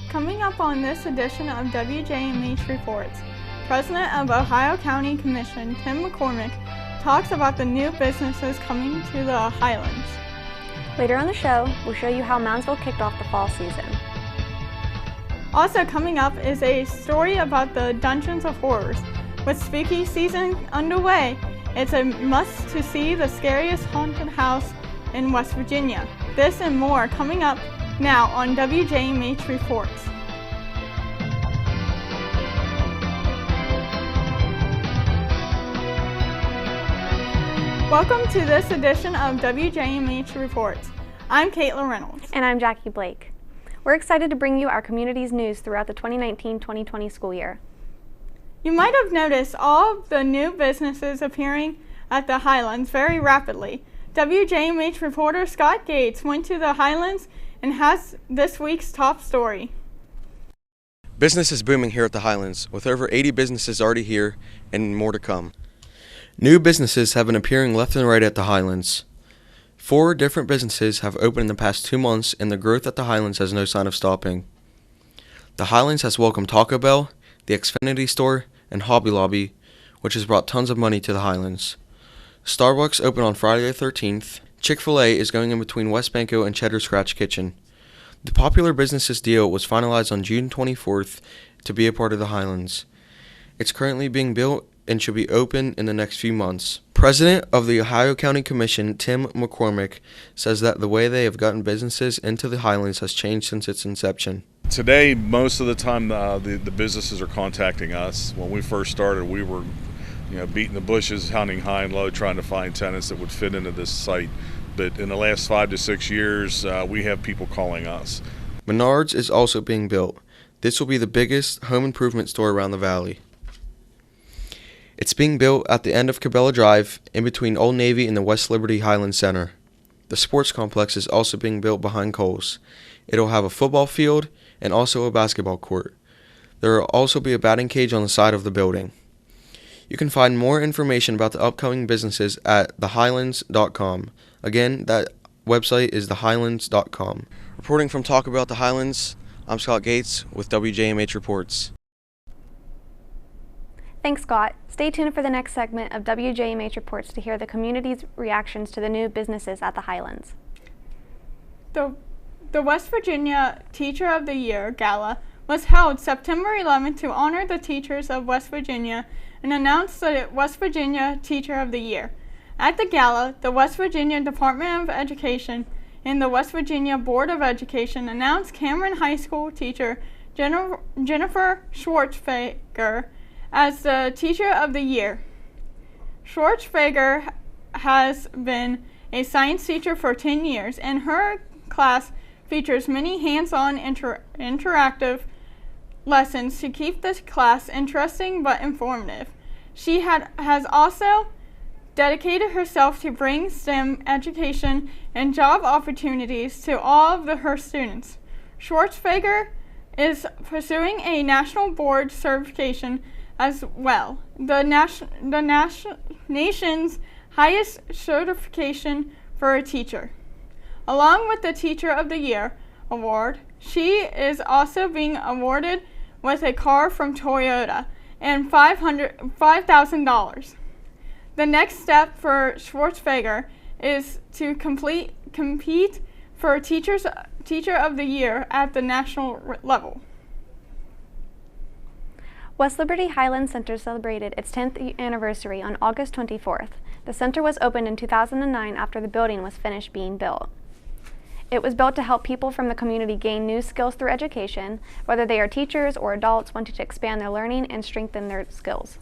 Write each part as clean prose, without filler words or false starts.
Coming up on this edition of WJMH Reports, President of Ohio County Commission Tim McCormick talks about the new businesses coming to the Highlands. Later on the show, we'll show you how Moundsville kicked off the fall season. Also coming up is a story about the Dungeons of Horrors. With spooky season underway, it's a must to see the scariest haunted house in West Virginia. This and more coming up now on WJMH Reports. Welcome to this edition of WJMH Reports. I'm Caitlin Reynolds. And I'm Jackie Blake. We're excited to bring you our community's news throughout the 2019-2020 school year. You might have noticed all of the new businesses appearing at the Highlands very rapidly. WJMH reporter Scott Gates went to the Highlands and has this week's top story. Business is booming here at the Highlands, with over 80 businesses already here and more to come. New businesses have been appearing left and right at the Highlands. 4 different businesses have opened in the past 2 months, and the growth at the Highlands has no sign of stopping. The Highlands has welcomed Taco Bell, the Xfinity store, and Hobby Lobby, which has brought tons of money to the Highlands. Starbucks opened on Friday the 13th. Chick-fil-A is going in between West Banco and Cheddar Scratch Kitchen. The Popular Businesses deal was finalized on June 24th to be a part of the Highlands. It's currently being built and should be open in the next few months. President of the Ohio County Commission, Tim McCormick, says that the way they have gotten businesses into the Highlands has changed since its inception. Today, most of the time, the businesses are contacting us. When we first started, we were beating the bushes, hunting high and low, trying to find tenants that would fit into this site. But in the last 5 to 6 years, we have people calling us. Menards is also being built. This will be the biggest home improvement store around the valley. It's being built at the end of Cabela Drive, in between Old Navy and the West Liberty Highland Center. The sports complex is also being built behind Kohl's. It'll have a football field and also a basketball court. There will also be a batting cage on the side of the building. You can find more information about the upcoming businesses at thehighlands.com. Again, that website is thehighlands.com. Reporting from Talk About the Highlands, I'm Scott Gates with WJMH Reports. Thanks, Scott. Stay tuned for the next segment of WJMH Reports to hear the community's reactions to the new businesses at the Highlands. The West Virginia Teacher of the Year Gala was held September 11th to honor the teachers of West Virginia and announce the West Virginia Teacher of the Year. At the gala, the West Virginia Department of Education and the West Virginia Board of Education announced Cameron High School teacher Jennifer Schwartzfeger as the Teacher of the Year. Schwartzfeger has been a science teacher for 10 years, and her class features many hands-on interactive lessons to keep this class interesting but informative. She has also dedicated herself to bring STEM education and job opportunities to all of her students. Schwartzfeger is pursuing a national board certification as well, the nation's highest certification for a teacher. Along with the Teacher of the Year award, she is also being awarded with a car from Toyota and $5,000. The next step for Schwartzfeger is to compete for Teacher of the Year at the national level. West Liberty Highland Center celebrated its 10th anniversary on August 24th. The center was opened in 2009 after the building was finished being built. It was built to help people from the community gain new skills through education, whether they are teachers or adults wanting to expand their learning and strengthen their skills.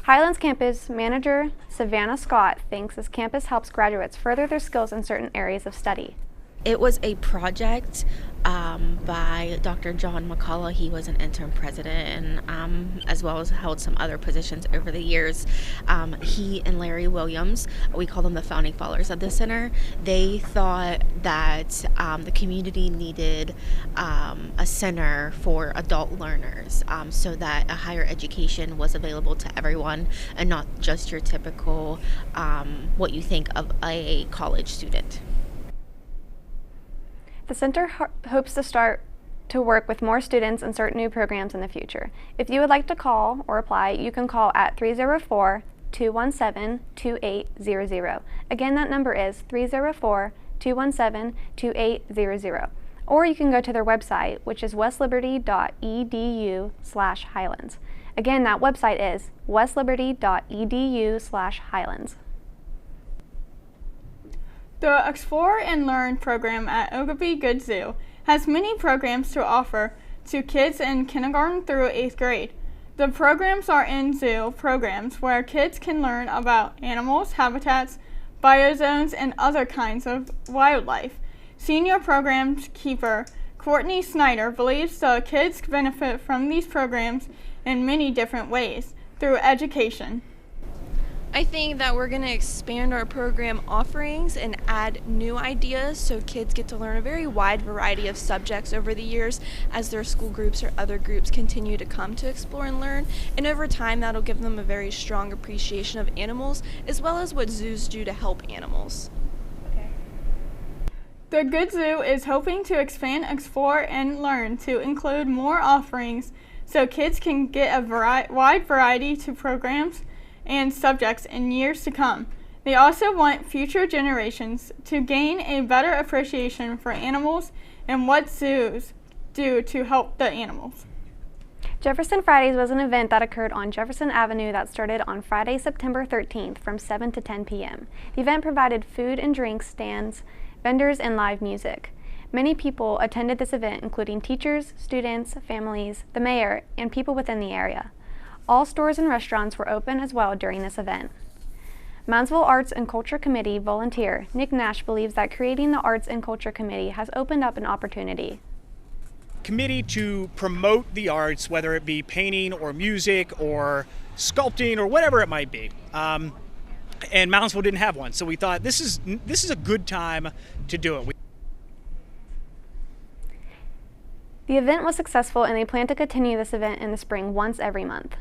Highlands Campus Manager Savannah Scott thinks this campus helps graduates further their skills in certain areas of study. It was a project by Dr. John McCullough. He was an interim president and as well as held some other positions over the years. He and Larry Williams, we call them the founding fathers of the center, they thought that the community needed a center for adult learners so that a higher education was available to everyone and not just your typical what you think of a college student. The center hopes to start to work with more students and start new programs in the future. If you would like to call or apply, you can call at 304-217-2800. Again, that number is 304-217-2800. Or you can go to their website, which is westliberty.edu/Highlands. Again, that website is westliberty.edu/Highlands. The Explore and Learn program at Oglebay Good Zoo has many programs to offer to kids in kindergarten through 8th grade. The programs are in zoo programs where kids can learn about animals, habitats, biozones, and other kinds of wildlife. Senior program keeper Courtney Snyder believes the kids benefit from these programs in many different ways through education. I think that we're going to expand our program offerings and add new ideas so kids get to learn a very wide variety of subjects over the years as their school groups or other groups continue to come to explore and learn. And over time, that'll give them a very strong appreciation of animals as well as what zoos do to help animals. The Good Zoo is hoping to expand Explore and Learn to include more offerings so kids can get a wide variety to programs and subjects in years to come. They also want future generations to gain a better appreciation for animals and what zoos do to help the animals. Jefferson Fridays was an event that occurred on Jefferson Avenue that started on Friday, September 13th from 7 to 10 p.m. The event provided food and drink stands, vendors, and live music. Many people attended this event, including teachers, students, families, the mayor, and people within the area. All stores and restaurants were open as well during this event. Moundsville Arts and Culture Committee volunteer Nick Nash believes that creating the Arts and Culture Committee has opened up an opportunity. Committee to promote the arts, whether it be painting or music or sculpting or whatever it might be. And Moundsville didn't have one, so we thought this is a good time to do it. The event was successful, and they plan to continue this event in the spring once every month.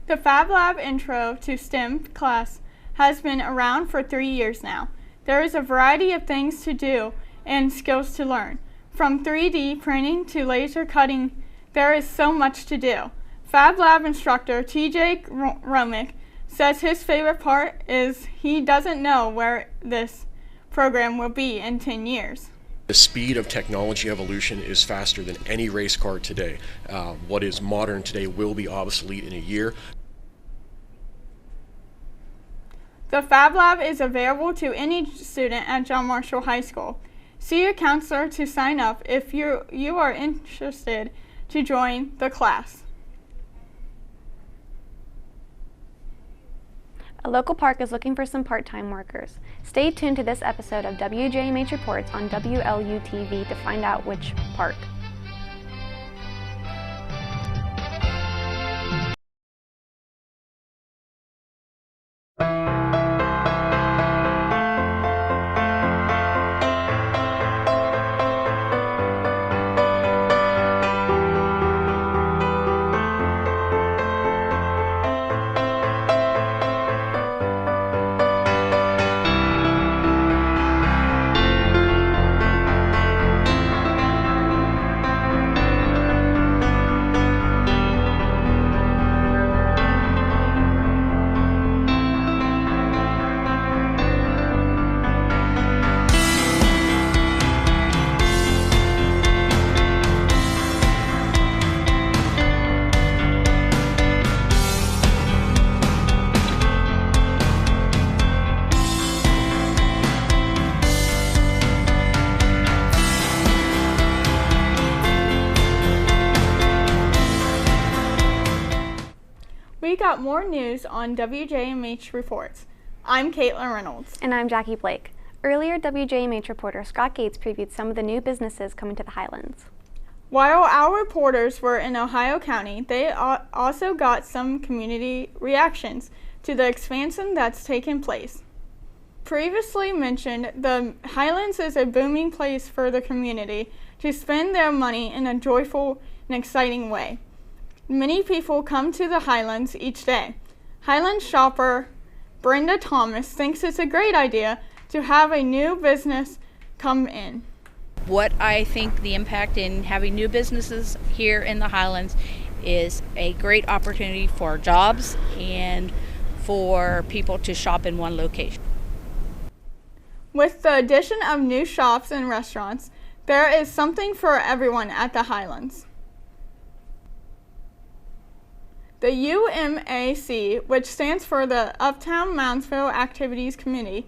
The Fab Lab Intro to STEM class has been around for 3 years now. There is a variety of things to do and skills to learn. From 3D printing to laser cutting, there is so much to do. Fab Lab instructor TJ Romick says his favorite part is he doesn't know where this program will be in 10 years. The speed of technology evolution is faster than any race car today. What is modern today will be obsolete in a year. The Fab Lab is available to any student at John Marshall High School. See your counselor to sign up if you are interested to join the class. A local park is looking for some part-time workers. Stay tuned to this episode of WJMH Reports on WLUTV to find out which park. We got more news on WJMH Reports. I'm Caitlin Reynolds. And I'm Jackie Blake. Earlier, WJMH reporter Scott Gates previewed some of the new businesses coming to the Highlands. While our reporters were in Ohio County, they also got some community reactions to the expansion that's taken place. Previously mentioned, the Highlands is a booming place for the community to spend their money in a joyful and exciting way. Many people come to the Highlands each day. Highlands shopper Brenda Thomas thinks it's a great idea to have a new business come in. What I think the impact in having new businesses here in the Highlands is a great opportunity for jobs and for people to shop in one location. With the addition of new shops and restaurants, there is something for everyone at the Highlands. The UMAC, which stands for the Uptown Moundsville Activities Committee,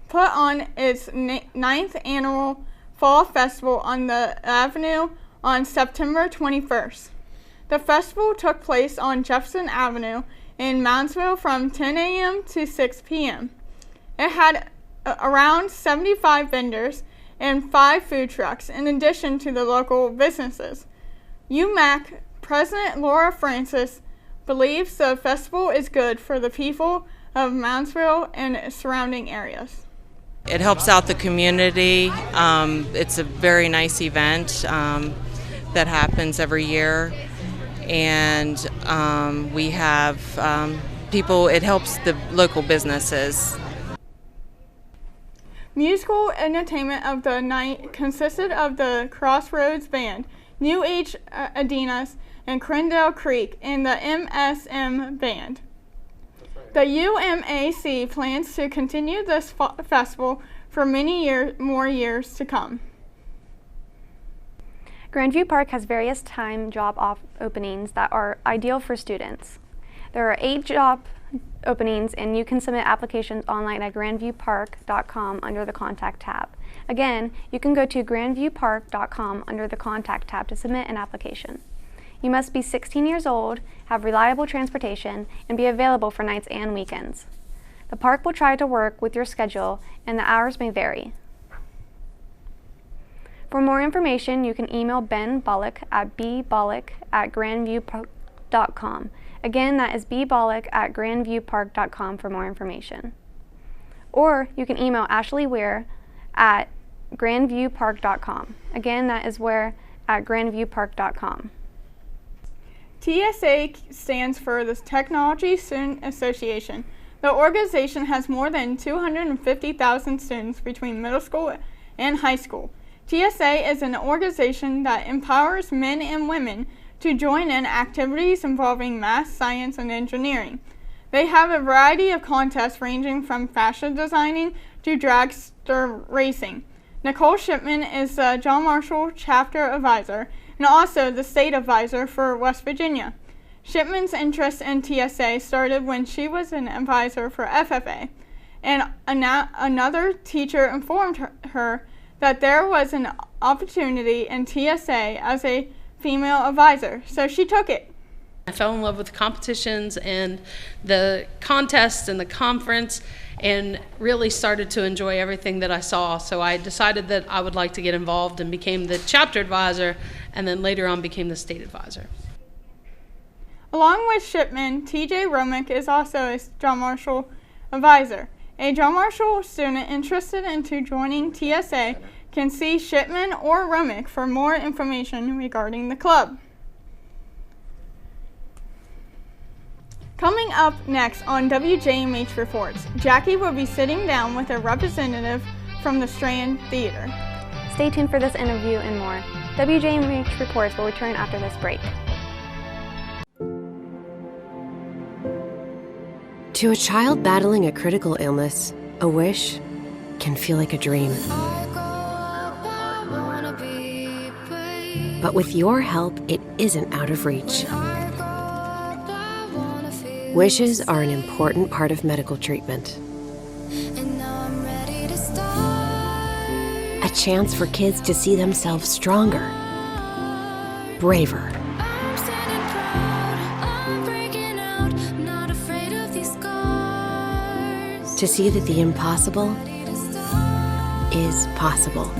put on its 9th annual Fall Festival on the Avenue on September 21st. The festival took place on Jefferson Avenue in Moundsville from 10 a.m. to 6 p.m. It had around 75 vendors and 5 food trucks, in addition to the local businesses. UMAC President Laura Francis believes the festival is good for the people of Moundsville and surrounding areas. It helps out the community. It's a very nice event that happens every year, and we have people, it helps the local businesses. Musical entertainment of the night consisted of the Crossroads Band, New Age Adinas, and Crendell Creek, and the MSM Band. The UMAC plans to continue this festival for many more years to come. Grandview Park has various job openings that are ideal for students. There are 8 job openings, and you can submit applications online at grandviewpark.com under the Contact tab. Again, you can go to grandviewpark.com under the Contact tab to submit an application. You must be 16 years old, have reliable transportation, and be available for nights and weekends. The park will try to work with your schedule, and the hours may vary. For more information, you can email Ben Bollock at bbollock@grandviewpark.com. Again, that is bbollock@grandviewpark.com for more information. Or you can email Ashley Weir at grandviewpark.com. Again, that is Weir at grandviewpark.com. TSA stands for the Technology Student Association. The organization has more than 250,000 students between middle school and high school. TSA is an organization that empowers men and women to join in activities involving math, science, and engineering. They have a variety of contests ranging from fashion designing to dragster racing. Nicole Shipman is the John Marshall Chapter Advisor and also the State Advisor for West Virginia. Shipman's interest in TSA started when she was an advisor for FFA, and another teacher informed her that there was an opportunity in TSA as a female advisor, so she took it. I fell in love with competitions and the contests and the conference, and really started to enjoy everything that I saw. So I decided that I would like to get involved and became the chapter advisor, and then later on became the state advisor. Along with Shipman, TJ Romick is also a John Marshall advisor. A John Marshall student interested in joining TSA can see Shipman or Romick for more information regarding the club. Coming up next on WJMH Reports, Jackie will be sitting down with a representative from the Strand Theater. Stay tuned for this interview and more. WJMH Reports will return after this break. To a child battling a critical illness, a wish can feel like a dream. But with your help, it isn't out of reach. Wishes are an important part of medical treatment. A chance for kids to see themselves stronger, braver, to see that the impossible is possible.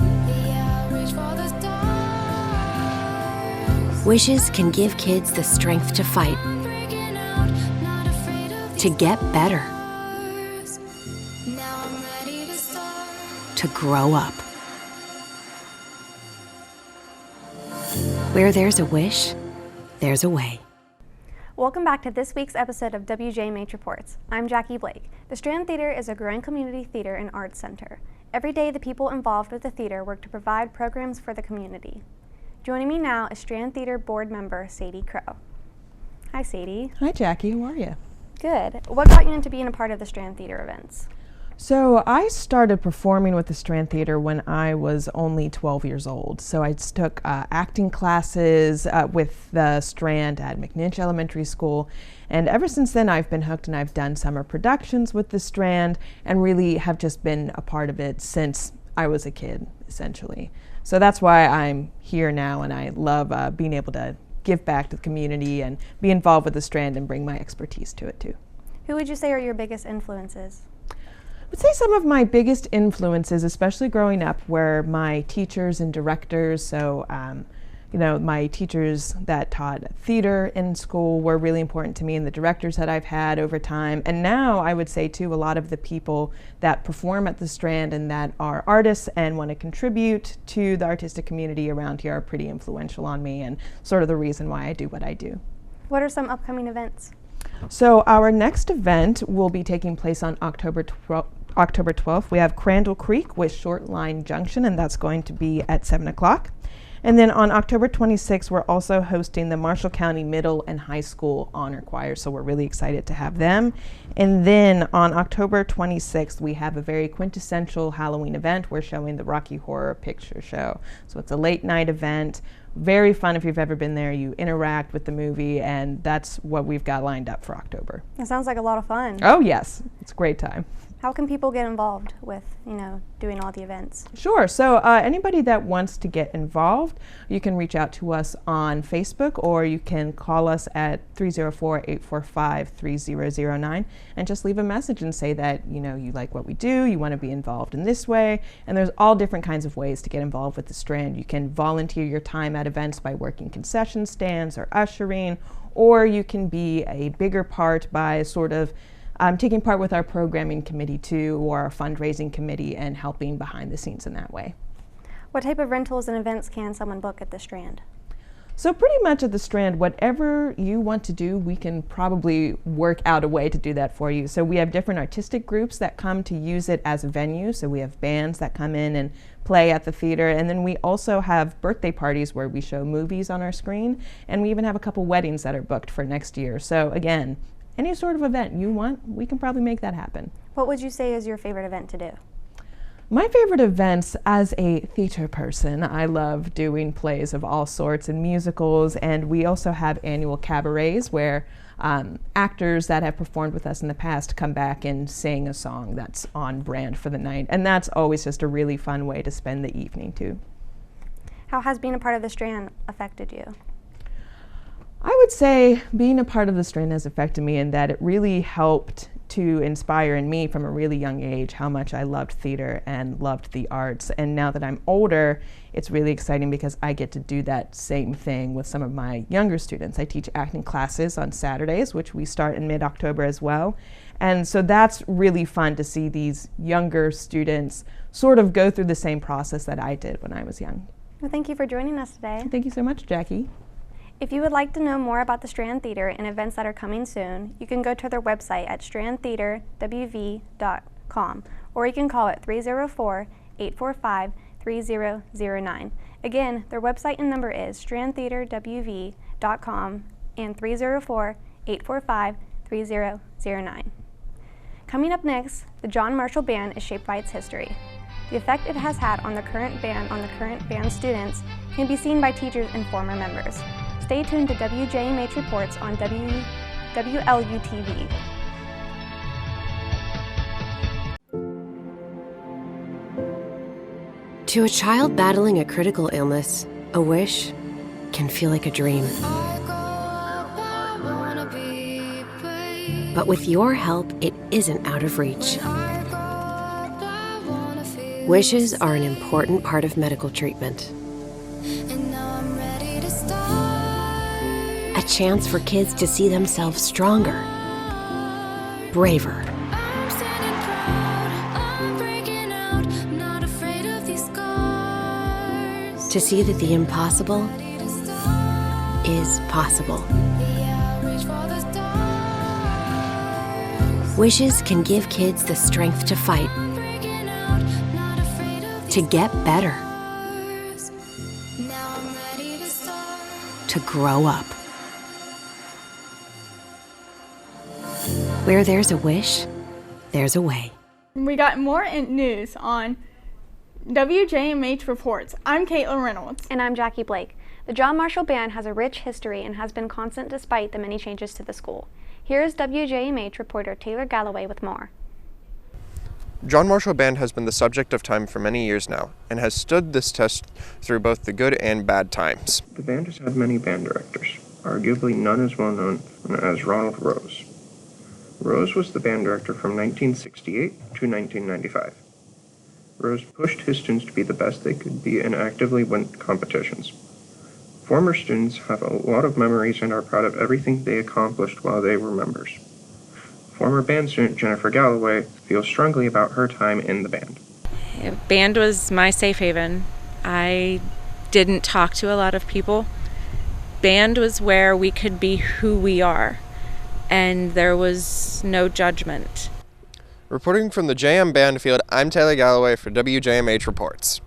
Wishes can give kids the strength to fight, to get better, to grow up. Where there's a wish, there's a way. Welcome back to this week's episode of WJMH Reports. I'm Jackie Blake. The Strand Theater is a growing community theater and arts center. Every day, the people involved with the theater work to provide programs for the community. Joining me now is Strand Theater board member Sadie Crow. Hi, Sadie. Hi, Jackie. How are you? Good. What got you into being a part of the Strand Theater events? So I started performing with the Strand Theater when I was only 12 years old. So I took acting classes with the Strand at McNinch Elementary School. And ever since then, I've been hooked, and I've done summer productions with the Strand and really have just been a part of it since I was a kid, essentially. So that's why I'm here now, and I love being able to give back to the community and be involved with the Strand and bring my expertise to it too. Who would you say are your biggest influences? I would say some of my biggest influences, especially growing up, were my teachers and directors. So, my teachers that taught theater in school were really important to me, and the directors that I've had over time. And now I would say too, a lot of the people that perform at the Strand and that are artists and want to contribute to the artistic community around here are pretty influential on me and sort of the reason why I do what I do. What are some upcoming events? So our next event will be taking place on October 12th. We have Crandall Creek with Short Line Junction, and that's going to be at 7 o'clock. And then on October 26th, we're also hosting the Marshall County Middle and High School Honor Choir, so we're really excited to have them. And then on October 26th, we have a very quintessential Halloween event. We're showing the Rocky Horror Picture Show. So it's a late night event. Very fun if you've ever been there. You interact with the movie, and that's what we've got lined up for October. That sounds like a lot of fun. Oh yes, it's a great time. How can people get involved with, doing all the events? Sure. So anybody that wants to get involved, you can reach out to us on Facebook, or you can call us at 304-845-3009 and just leave a message and say that, you like what we do, you want to be involved in this way. And there's all different kinds of ways to get involved with the Strand. You can volunteer your time at events by working concession stands or ushering, or you can be a bigger part by sort of taking part with our programming committee too, or our fundraising committee, and helping behind the scenes in that way. What type of rentals and events can someone book at the Strand? So pretty much at the Strand, whatever you want to do, we can probably work out a way to do that for you. So we have different artistic groups that come to use it as a venue. So we have bands that come in and play at the theater. And then we also have birthday parties where we show movies on our screen. And we even have a couple weddings that are booked for next year. So again, any sort of event you want, we can probably make that happen. What would you say is your favorite event to do? My favorite events as a theater person, I love doing plays of all sorts and musicals, and we also have annual cabarets where actors that have performed with us in the past come back and sing a song that's on brand for the night, and that's always just a really fun way to spend the evening too. How has being a part of the Strand affected you? I would say being a part of the Strand has affected me in that it really helped to inspire in me from a really young age how much I loved theater and loved the arts. And now that I'm older, it's really exciting because I get to do that same thing with some of my younger students. I teach acting classes on Saturdays, which we start in mid-October as well. And so that's really fun to see these younger students sort of go through the same process that I did when I was young. Well, thank you for joining us today. Thank you so much, Jackie. If you would like to know more about the Strand Theater and events that are coming soon, you can go to their website at strandtheaterwv.com, or you can call it 304-845-3009. Again, their website and number is strandtheaterwv.com and 304-845-3009. Coming up next, the John Marshall Band is shaped by its history. The effect it has had on the current band students can be seen by teachers and former members. Stay tuned to WJMH Reports on WLUTV. To a child battling a critical illness, a wish can feel like a dream. But with your help, it isn't out of reach. Wishes are an important part of medical treatment. A chance for kids to see themselves stronger, braver, to see that the impossible is possible. Wishes can give kids the strength to fight to get better, to grow up. Where there's a wish, there's a way. We got more news on WJMH Reports. I'm Caitlin Reynolds. And I'm Jackie Blake. The John Marshall Band has a rich history and has been constant despite the many changes to the school. Here is WJMH reporter Taylor Galloway with more. John Marshall Band has been the subject of time for many years now and has stood this test through both the good and bad times. The band has had many band directors, arguably none as well known as Ronald Rose. Rose was the band director from 1968 to 1995. Rose pushed his students to be the best they could be and actively win competitions. Former students have a lot of memories and are proud of everything they accomplished while they were members. Former band student Jennifer Galloway feels strongly about her time in the band. Band was my safe haven. I didn't talk to a lot of people. Band was where we could be who we are, and there was no judgment. Reporting from the JM Band field, I'm Taylor Galloway for WJMH Reports.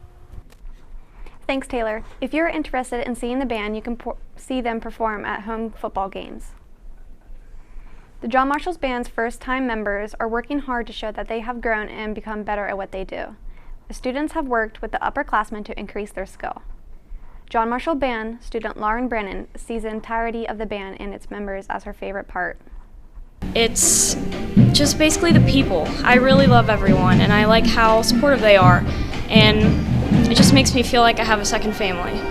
Thanks, Taylor. If you're interested in seeing the band, you can see them perform at home football games. The John Marshall Band's first-time members are working hard to show that they have grown and become better at what they do. The students have worked with the upperclassmen to increase their skill. John Marshall Band student Lauren Brennan sees the entirety of the band and its members as her favorite part. It's just basically the people. I really love everyone, and I like how supportive they are, and it just makes me feel like I have a second family.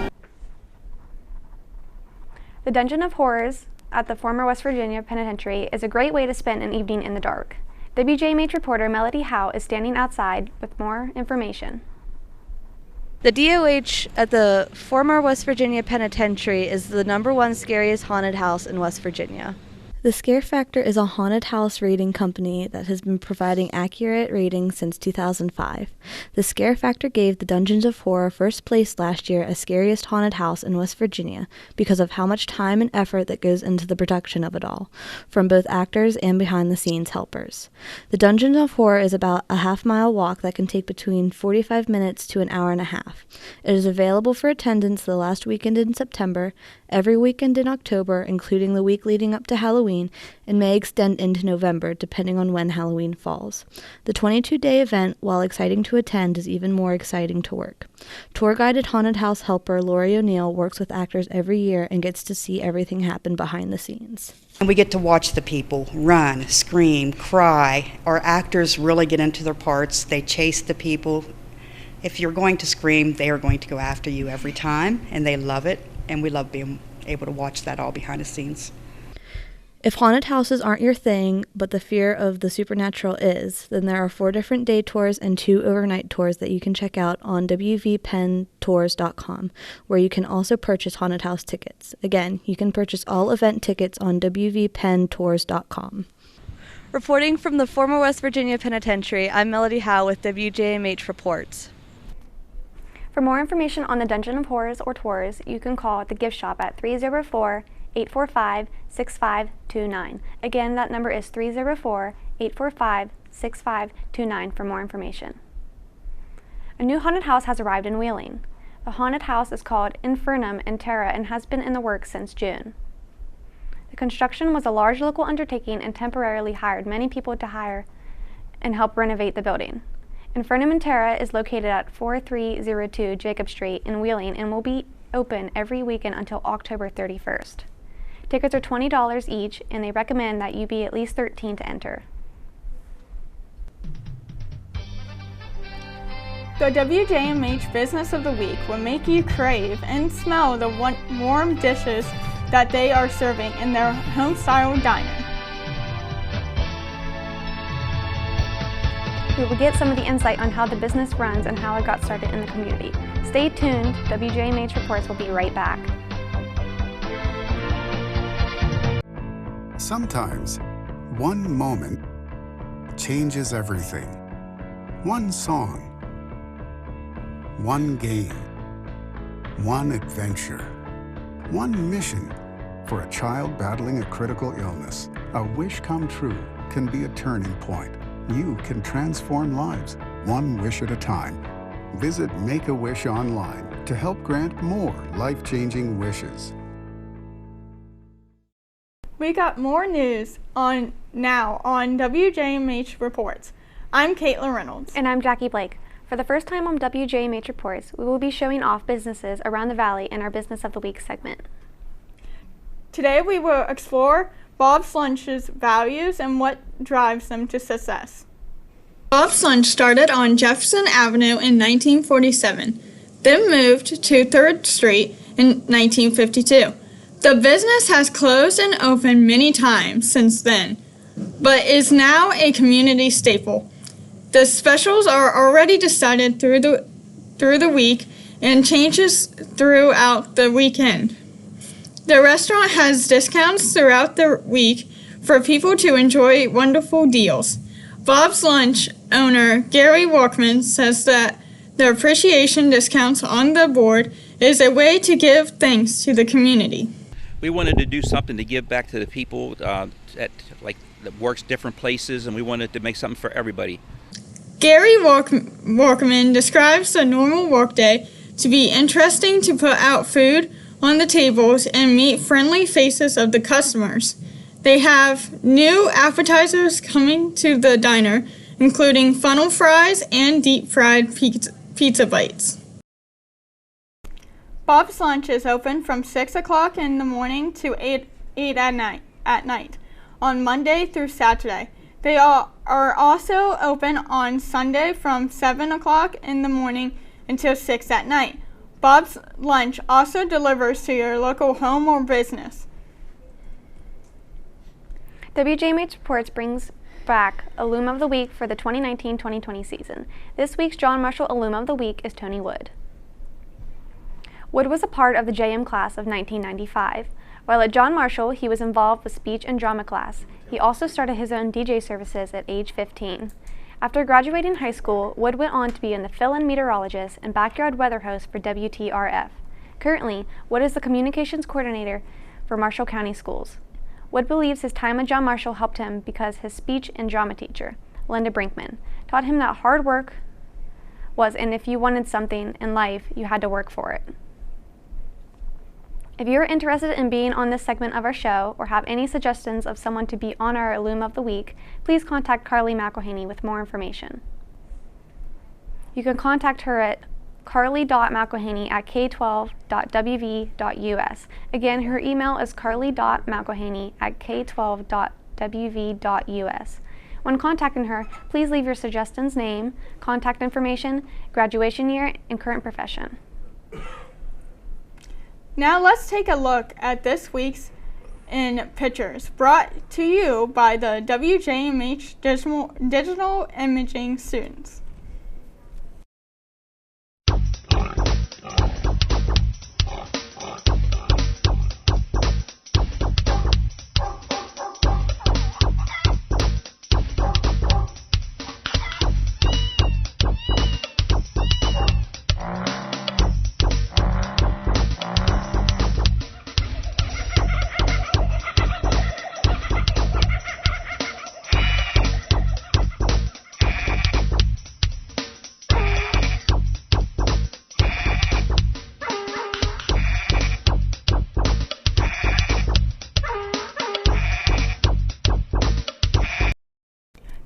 The Dungeon of Horrors at the former West Virginia Penitentiary is a great way to spend an evening in the dark. WJMH reporter Melody Howe is standing outside with more information. The DOH at the former West Virginia Penitentiary is the #1 scariest haunted house in West Virginia. The Scare Factor is a haunted house rating company that has been providing accurate ratings since 2005. The Scare Factor gave the Dungeons of Horror first place last year as scariest haunted house in West Virginia because of how much time and effort that goes into the production of it all, from both actors and behind-the-scenes helpers. The Dungeons of Horror is about a half-mile walk that can take between 45 minutes to an hour and a half. It is available for attendance the last weekend in September, every weekend in October, including the week leading up to Halloween, and may extend into November, depending on when Halloween falls. The 22-day event, while exciting to attend, is even more exciting to work. Tour-guided haunted house helper Lori O'Neill works with actors every year and gets to see everything happen behind the scenes. And we get to watch the people run, scream, cry. Our actors really get into their parts. They chase the people. If you're going to scream, they are going to go after you every time, and they love it, and we love being able to watch that all behind the scenes. If haunted houses aren't your thing, but the fear of the supernatural is, then there are 4 different day tours and 2 overnight tours that you can check out on wvpenntours.com, where you can also purchase haunted house tickets. Again, you can purchase all event tickets on wvpenntours.com. Reporting from the former West Virginia Penitentiary, I'm Melody Howe with WJMH Reports. For more information on the Dungeon of Horrors or tours, you can call the gift shop at 304-845-6529. Again, that number is 304-845-6529 for more information. A new haunted house has arrived in Wheeling. The haunted house is called Infernum in Terra and has been in the works since June. The construction was a large local undertaking and temporarily hired many people to hire and help renovate the building. Infernum in Terra is located at 4302 Jacob Street in Wheeling and will be open every weekend until October 31st. Tickets are $20 each, and they recommend that you be at least 13 to enter. The WJMH Business of the Week will make you crave and smell the warm dishes that they are serving in their home-style diner. We will get some of the insight on how the business runs and how it got started in the community. Stay tuned, WJMH Reports will be right back. Sometimes, one moment changes everything. One song, one game, one adventure, one mission. For a child battling a critical illness, a wish come true can be a turning point. You can transform lives, one wish at a time. Visit Make-A-Wish online to help grant more life-changing wishes. We got more news on WJMH Reports. I'm Caitlin Reynolds. And I'm Jackie Blake. For the first time on WJMH Reports, we will be showing off businesses around the valley in our Business of the Week segment. Today we will explore Bob's Lunch's values and what drives them to success. Bob's Lunch started on Jefferson Avenue in 1947, then moved to 3rd Street in 1952. The business has closed and opened many times since then, but is now a community staple. The specials are already decided through the week and changes throughout the weekend. The restaurant has discounts throughout the week for people to enjoy wonderful deals. Bob's Lunch owner Gary Walkman says that the appreciation discounts on the board is a way to give thanks to the community. We wanted to do something to give back to the people that works different places, and we wanted to make something for everybody. Gary Walkman describes the normal workday to be interesting to put out food on the tables and meet friendly faces of the customers. They have new appetizers coming to the diner, including funnel fries and deep-fried pizza bites. Bob's Lunch is open from 6 o'clock in the morning to 8 at night, on Monday through Saturday. They are also open on Sunday from 7 o'clock in the morning until 6 at night. Bob's Lunch also delivers to your local home or business. WJMH Reports brings back Alum of the Week for the 2019-2020 season. This week's John Marshall Alum of the Week is Tony Wood. Wood was a part of the JM class of 1995. While at John Marshall, he was involved with speech and drama class. He also started his own DJ services at age 15. After graduating high school, Wood went on to be the fill-in meteorologist and backyard weather host for WTRF. Currently, Wood is the communications coordinator for Marshall County Schools. Wood believes his time at John Marshall helped him because his speech and drama teacher, Linda Brinkman, taught him that hard work was, and if you wanted something in life, you had to work for it. If you're interested in being on this segment of our show or have any suggestions of someone to be on our Alum of the Week, please contact Carly McElhaney with more information. You can contact her at carly.mcelhaney@k12.wv.us. Again, her email is carly.mcelhaney@k12.wv.us. When contacting her, please leave your suggestions, name, contact information, graduation year, and current profession. Now let's take a look at this week's in pictures, brought to you by the WJMH Digital Imaging students.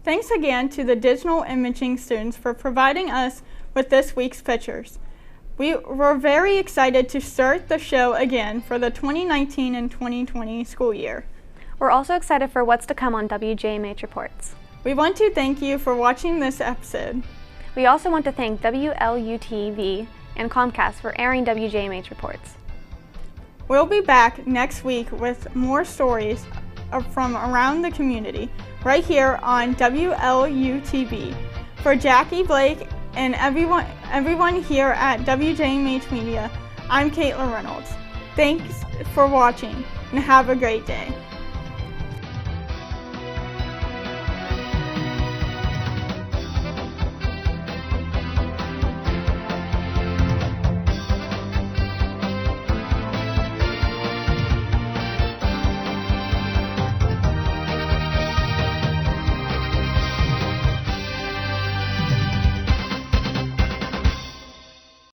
Thanks again to the digital imaging students for providing us with this week's pictures. We were very excited to start the show again for the 2019 and 2020 school year. We're also excited for what's to come on WJMH Reports. We want to thank you for watching this episode. We also want to thank WLUTV and Comcast for airing WJMH Reports. We'll be back next week with more stories from around the community, right here on WLUTV. For Jackie Blake and everyone here at WJMH Media, I'm Caitlin Reynolds. Thanks for watching and have a great day.